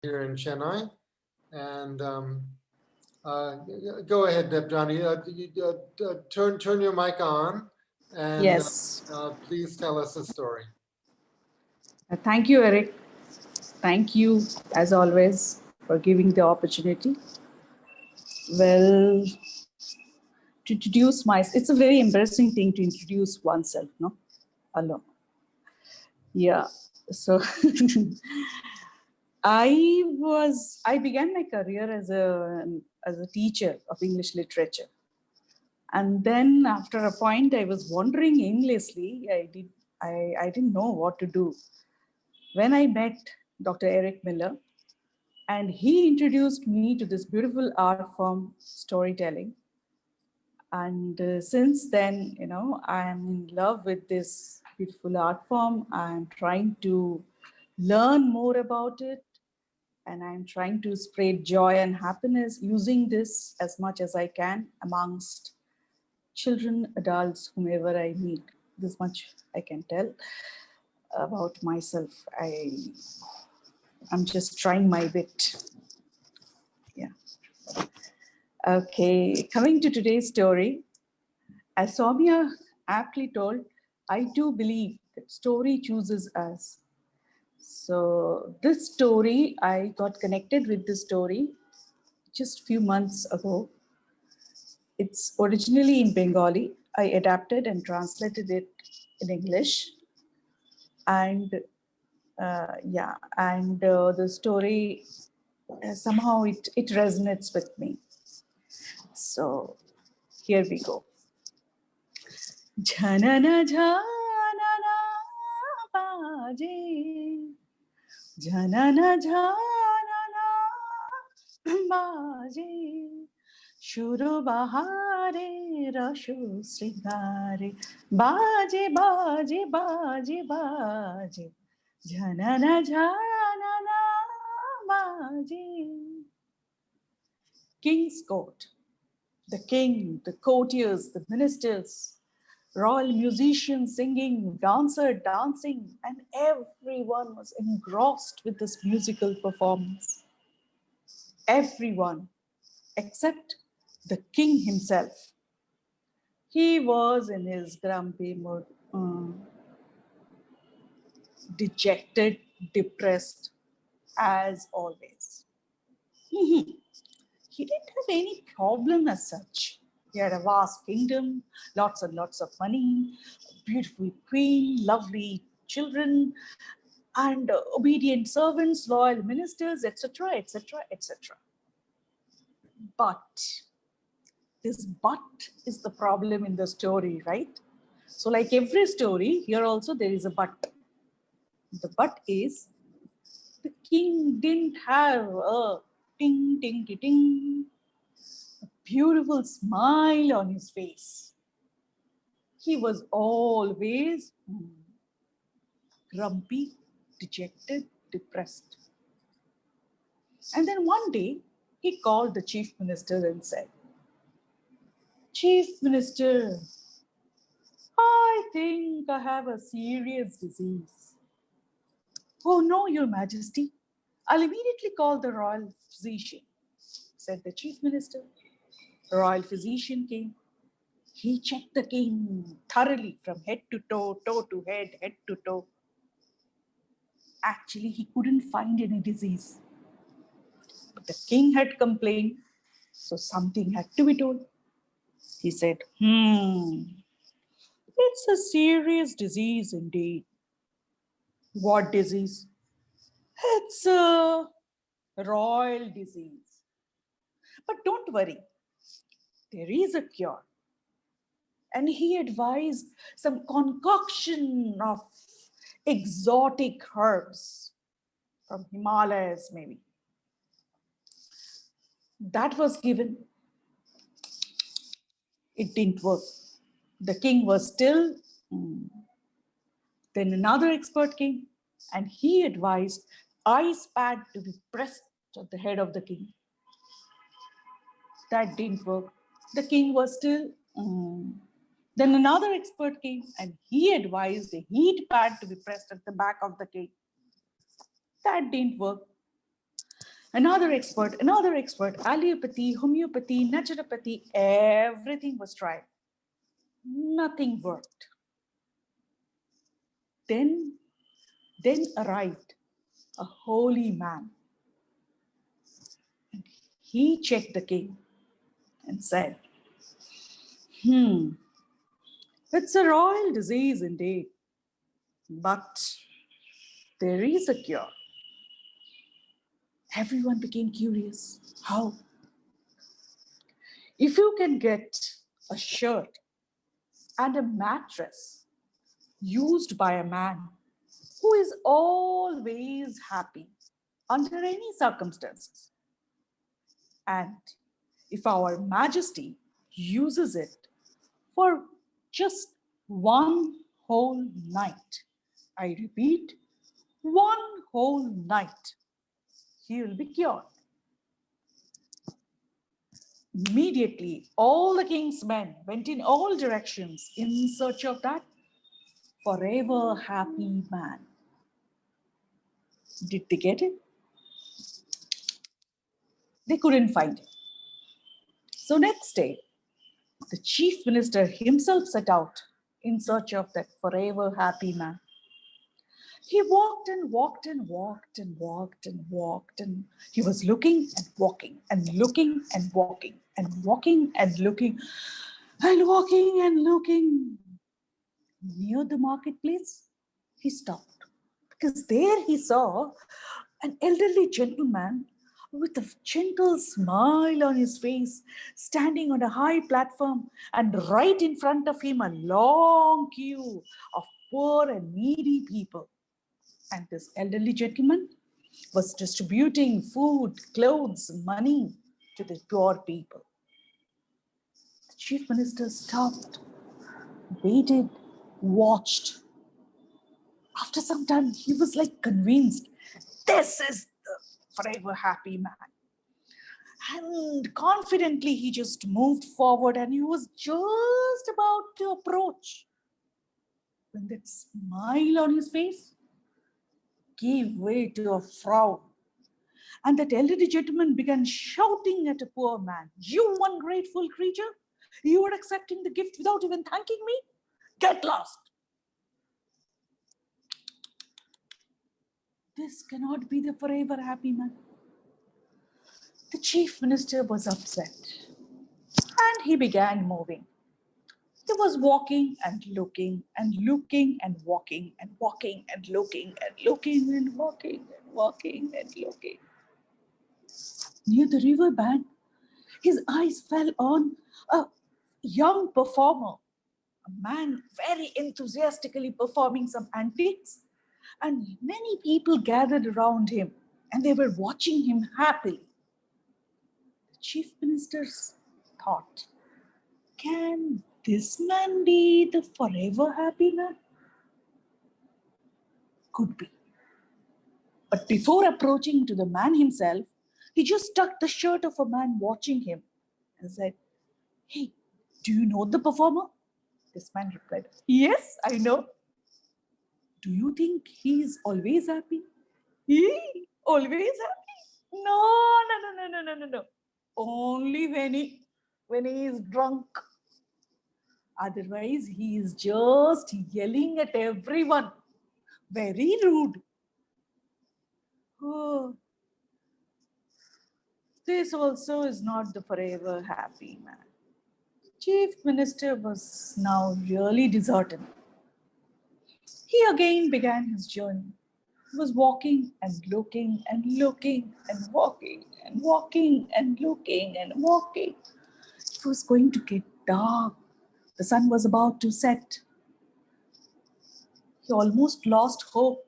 here in Chennai. And go ahead, Debjani. Turn your mic on, and Yes. please tell us a story. Thank you, Eric. Thank you, as always, for giving the opportunity. Well, to introduce myself, it's a very embarrassing thing to introduce oneself, no? Alone. Yeah. So I began my career as a teacher of English literature. And then after a point, I was wandering aimlessly. I didn't know what to do. When I met Dr. Eric Miller, and he introduced me to this beautiful art form, storytelling. And since then, I am in love with this beautiful art form. I'm trying to learn more about it, and I'm trying to spread joy and happiness using this as much as I can amongst children, adults, whomever I meet. This much I can tell about myself. I'm just trying my bit. Yeah. Okay, coming to today's story, as Soumya aptly told, I too believe that story chooses us. So this story, I got connected with this story just a few months ago. It's originally in Bengali. I adapted and translated it in English. And the story, somehow it resonates with me. So here we go. Jhanana jhanana baje, jhanana jhanana baje, shuru bahare rashu sringare, baje baje baje baje, jhanana jhanana baje. King's court. The king, the courtiers, the ministers, royal musicians singing, dancer dancing, and everyone was engrossed with this musical performance. Everyone, except the king himself. He was in his grumpy mood, dejected, depressed, as always. He didn't have any problem as such. He had a vast kingdom, lots and lots of money, a beautiful queen, lovely children, and obedient servants, loyal ministers, etc., etc., etc. But this but is the problem in the story, right? So like every story, here also there is a but. The but is the king didn't have a ting, ting, ting, ting, beautiful smile on his face. He was always grumpy, dejected, depressed. And then one day, he called the chief minister and said, "Chief minister, I think I have a serious disease." "Oh no, your majesty. I'll immediately call the royal physician," said the chief minister. The royal physician came. He checked the king thoroughly from head to toe, toe to head, head to toe. Actually, he couldn't find any disease. But the king had complained, so something had to be told. He said, it's a serious disease indeed." "What disease?" "It's a royal disease. But don't worry, there is a cure." And he advised some concoction of exotic herbs from Himalayas, maybe. That was given. It didn't work. The king was still. Then another expert came, and he advised ice pad to be pressed at the head of the king. That didn't work. The king was still. Then another expert came, and he advised a heat pad to be pressed at the back of the king. That didn't work. another expert, allopathy, homeopathy, naturopathy, everything was tried. Nothing worked. Then arrived a holy man. And he checked the king and said, it's a royal disease indeed, but there is a cure. Everyone became curious. How? If you can get a shirt and a mattress used by a man who is always happy under any circumstances, and if our majesty uses it for just one whole night, I repeat, one whole night, he will be cured. Immediately, all the king's men went in all directions in search of that forever happy man. Did they get it? They couldn't find it. So next day, the chief minister himself set out in search of that forever happy man. He walked and walked and walked and walked and walked, and he was looking and walking and looking and walking and walking and looking and walking and looking. Near the marketplace, he stopped because there he saw an elderly gentleman with a gentle smile on his face, standing on a high platform, and right in front of him a long queue of poor and needy people. And this elderly gentleman was distributing food, clothes, money to the poor people. The chief minister stopped, waited, watched. After some time, he was like convinced, this is the forever happy man. And confidently, he just moved forward, and he was just about to approach when that smile on his face gave way to a frown. And that elderly gentleman began shouting at a poor man, you ungrateful creature, you are accepting the gift without even thanking me? Get lost. This cannot be the forever happy man. The chief minister was upset, and he began moving. He was walking and looking and looking and walking and walking and looking and looking and walking and walking and looking. Near the river bank, his eyes fell on a young performer, a man very enthusiastically performing some antics, and many people gathered around him, and they were watching him happily. The chief minister's thought, can this man be the forever happy man? Could be. But before approaching to the man himself, he just tucked the shirt of a man watching him and said, hey, do you know the performer? This man replied, yes, I know. Do you think he is always happy? He always happy? No. Only when he is drunk. Otherwise, he is just yelling at everyone. Very rude. Oh, this also is not the forever happy man. Chief minister was now really disheartened. He again began his journey. He was walking and looking and looking and walking and walking and looking and walking. It was going to get dark. The sun was about to set. He almost lost hope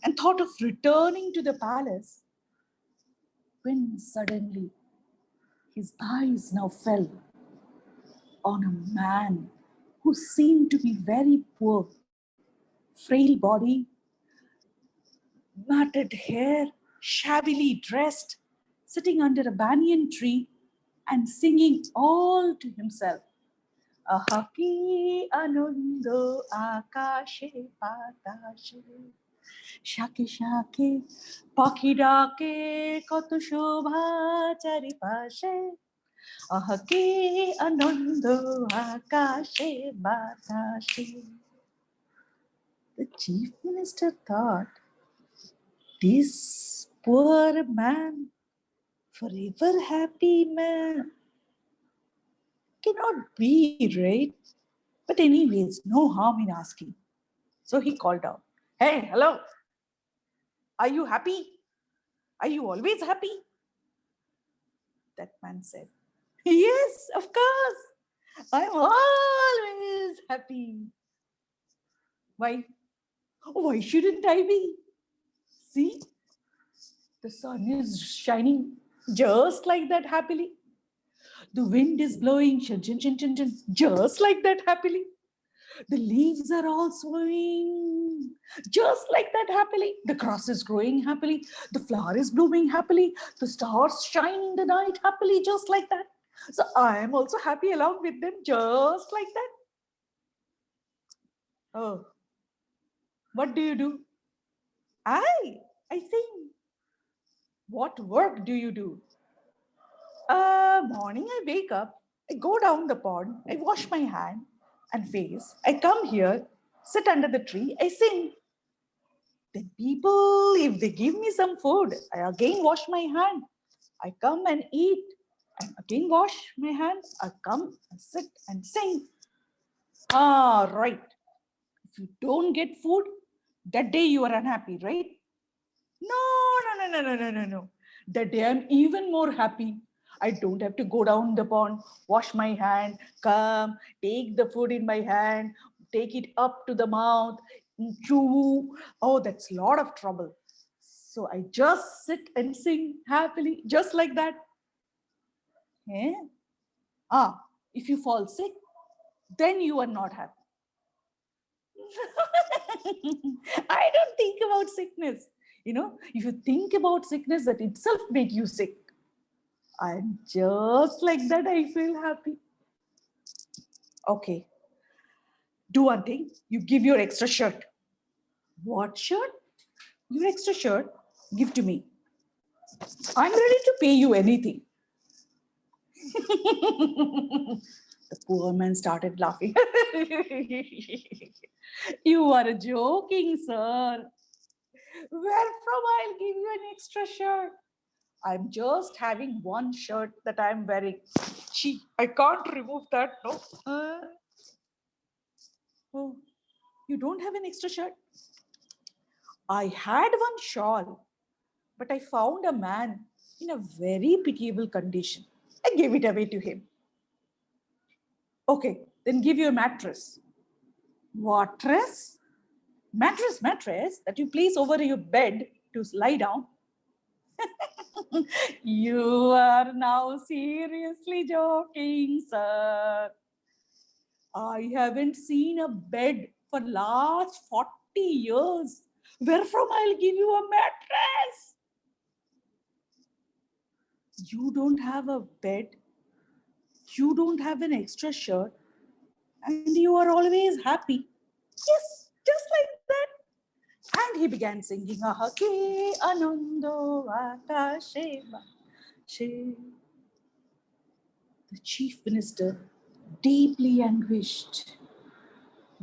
and thought of returning to the palace when suddenly his eyes now fell on a man who seemed to be very poor, frail body, matted hair, shabbily dressed, sitting under a banyan tree and singing all to himself. Ahaki anundo akashe patashe. শাকে শাকে পাখি ডাকে কত শোভা চারিপাশে আহা কি আনন্দ আকাশে বাতাসে. The chief minister thought, this poor man, forever happy man, cannot be, right? But anyways, no harm in asking. So he called out, hey, hello, are you happy? Are you always happy? That man said, yes, of course. I'm always happy. Why? Why shouldn't I be? See, the sun is shining just like that happily. The wind is blowing just like that happily. The leaves are all swaying just like that happily. The grass is growing happily. The flower is blooming happily. The stars shine in the night happily just like that. So I am also happy along with them just like that. Oh, what do you do? I sing. What work do you do? Morning I wake up, I go down the pond, I wash my hand and face. I come here, sit under the tree, I sing. Then people, if they give me some food, I again wash my hand. I come and eat and again wash my hands. I come and sit and sing. Ah, right. If you don't get food, that day you are unhappy, right? No. That day I'm even more happy. I don't have to go down the pond, wash my hand, come, take the food in my hand, take it up to the mouth, chew. Oh, that's a lot of trouble. So I just sit and sing happily, just like that. Eh? If you fall sick, then you are not happy. I don't think about sickness. If you think about sickness, that itself make you sick. And just like that, I feel happy. Okay, do one thing. You give your extra shirt. What shirt? Your extra shirt, give to me. I'm ready to pay you anything. The poor man started laughing. You are joking, sir. Where from I'll give you an extra shirt? I'm just having one shirt that I'm wearing. Gee, I can't remove that, no. Oh, you don't have an extra shirt? I had one shawl, but I found a man in a very pitiable condition. I gave it away to him. Okay, then give your mattress. Mattress? Mattress that you place over your bed to lie down. You are now seriously joking, sir. I haven't seen a bed for last 40 years. Where from I'll give you a mattress? You don't have a bed. You don't have an extra shirt. And you are always happy. Yes, just like that. And he began singing, Ahake Anando Akashe She. The chief minister, deeply anguished,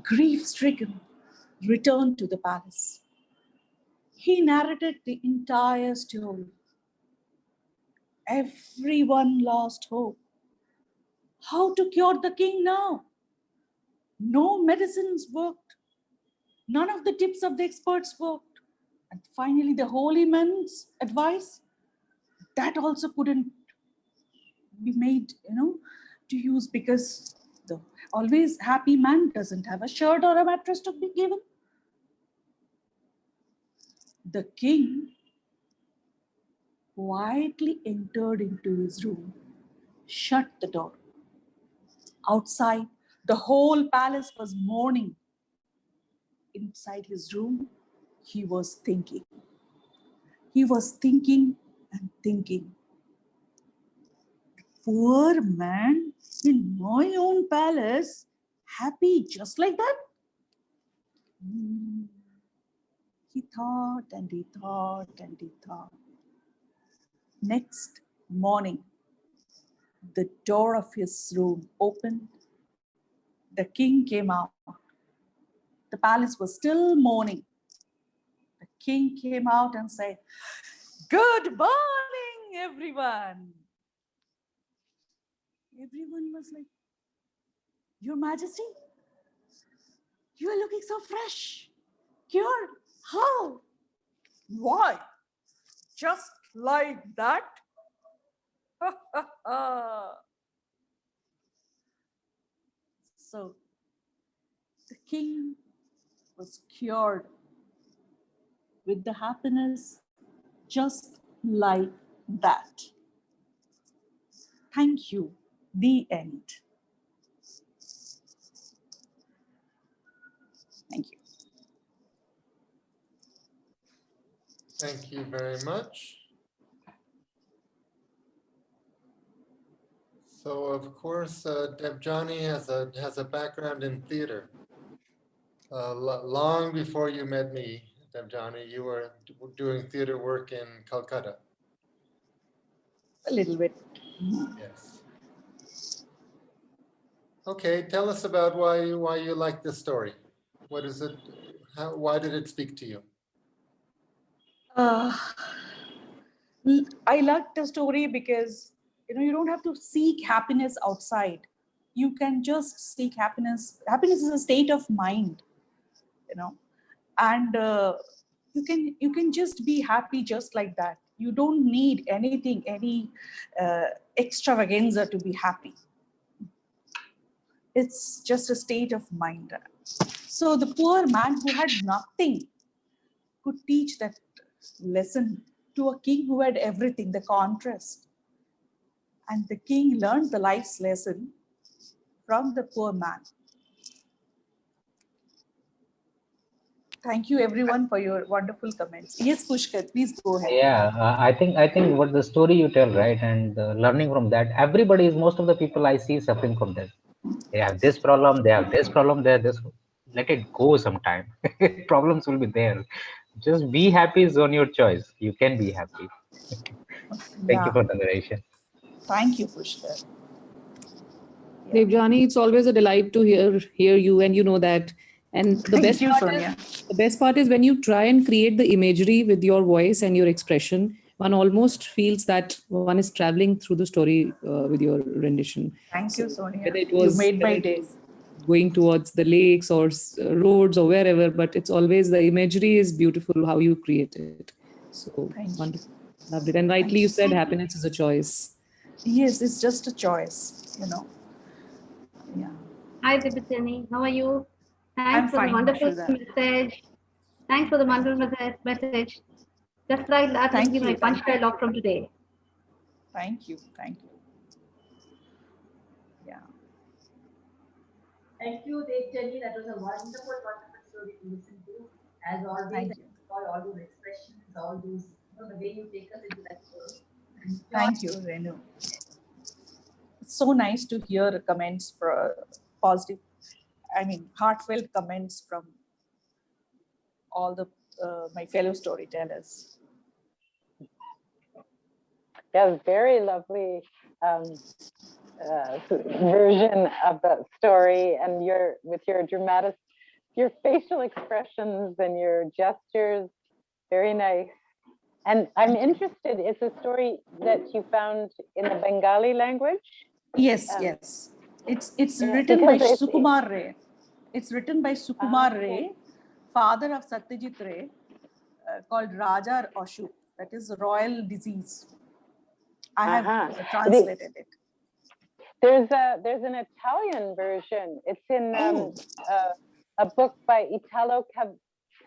grief-stricken, returned to the palace. He narrated the entire story. Everyone lost hope. How to cure the king now? No medicines worked. None of the tips of the experts worked. And finally, the holy man's advice, that also couldn't be made, to use, because the always happy man doesn't have a shirt or a mattress to be given. The king quietly entered into his room, shut the door. Outside, the whole palace was mourning. Inside his room, he was thinking. He was thinking and thinking. Poor man in my own palace, happy just like that? He thought and he thought and he thought. Next morning, the door of his room opened. The king came out. The palace was still mourning. The king came out and said, "Good morning, everyone." Everyone was like, "Your Majesty, you are looking so fresh, cured. How? Why? Just like that?" So the king was cured with the happiness just like that. Thank you. The end. Thank you. Thank you very much. So of course, Debjani has a background in theater. Long before you met me, Debjani, you were doing theater work in Calcutta. A little bit. Yes. Okay, tell us about why you like this story. What is it? Why did it speak to you? Uh, I like the story because you don't have to seek happiness outside. You can just seek happiness. Happiness is a state of mind, and you can just be happy just like that. You don't need anything, any extravaganza to be happy. It's just a state of mind. So the poor man who had nothing could teach that lesson to a king who had everything, the contrast. And the king learned the life's lesson from the poor man. Thank you everyone for your wonderful comments. Yes, Pushkar, please go ahead. Yeah, I think what the story you tell, right, and learning from that, everybody is, most of the people I see suffering from that. They have this problem, they have this problem, they have this. Let it go sometime. Problems will be there. Just be happy is on your choice. You can be happy. Thank you Yeah, for the narration. thank you, Pushkar. Yeah. Debjani, it's always a delight to hear you, and you know that. And Thank you, Sonia. the best part is when you try and create the imagery with your voice and your expression, one almost feels that one is traveling through the story with your rendition. Thank So you, Sonia. whether it You was made my day. going towards the lakes or roads or wherever, but it's always the imagery is beautiful how you create it. So Thank you. wonderful. Loved it. And rightly you said happiness is a choice. Yes, it's just a choice, Yeah. Hi, Debjani. How are you? I'm Thanks for the fine, wonderful Sudha. message. Thanks for the wonderful message. Just like that will Thank be my you. punch Thank you. dialogue from today. Thank you. Thank you. Yeah. Thank you, Debjani. That was a wonderful, wonderful story to listen to. As always, Thank I you. enjoy all those expressions, all those, the way you take us into that world. And Thank you, Renu. It's so nice to hear comments for positive, heartfelt comments from all the my fellow storytellers. Yeah, very lovely version of that story, and with your dramatic, your facial expressions and your gestures, very nice. And I'm interested, it's a story that you found in the Bengali language? Yes, yes. It's yeah, written by because Sukumar Ray. It's written by Sukumar Ray, father of Satyajit Ray, called Raja Ashok. That is royal disease. I have translated it. There's an Italian version. It's in a book by Italo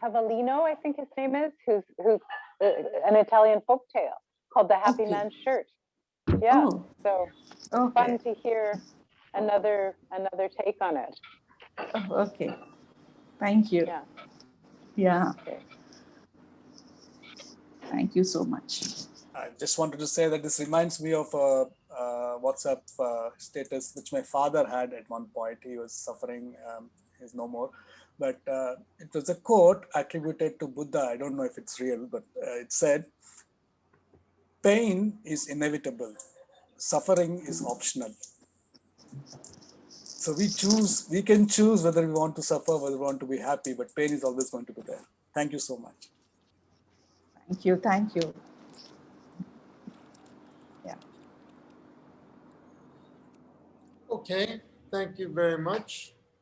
Cavallino, I think his name is, who's an Italian folktale called The Happy Man's Shirt. Yeah, so fun to hear another take on it. Oh, okay. Thank you. Yeah. Yeah. Okay. Thank you so much. I just wanted to say that this reminds me of a WhatsApp status which my father had at one point. He was suffering, he's no more, but it was a quote attributed to Buddha. I don't know if it's real, but it said, pain is inevitable, suffering is optional. So we can choose whether we want to suffer, whether we want to be happy, but pain is always going to be there. Thank you so much. Thank you. Thank you. Yeah. Okay, thank you very much.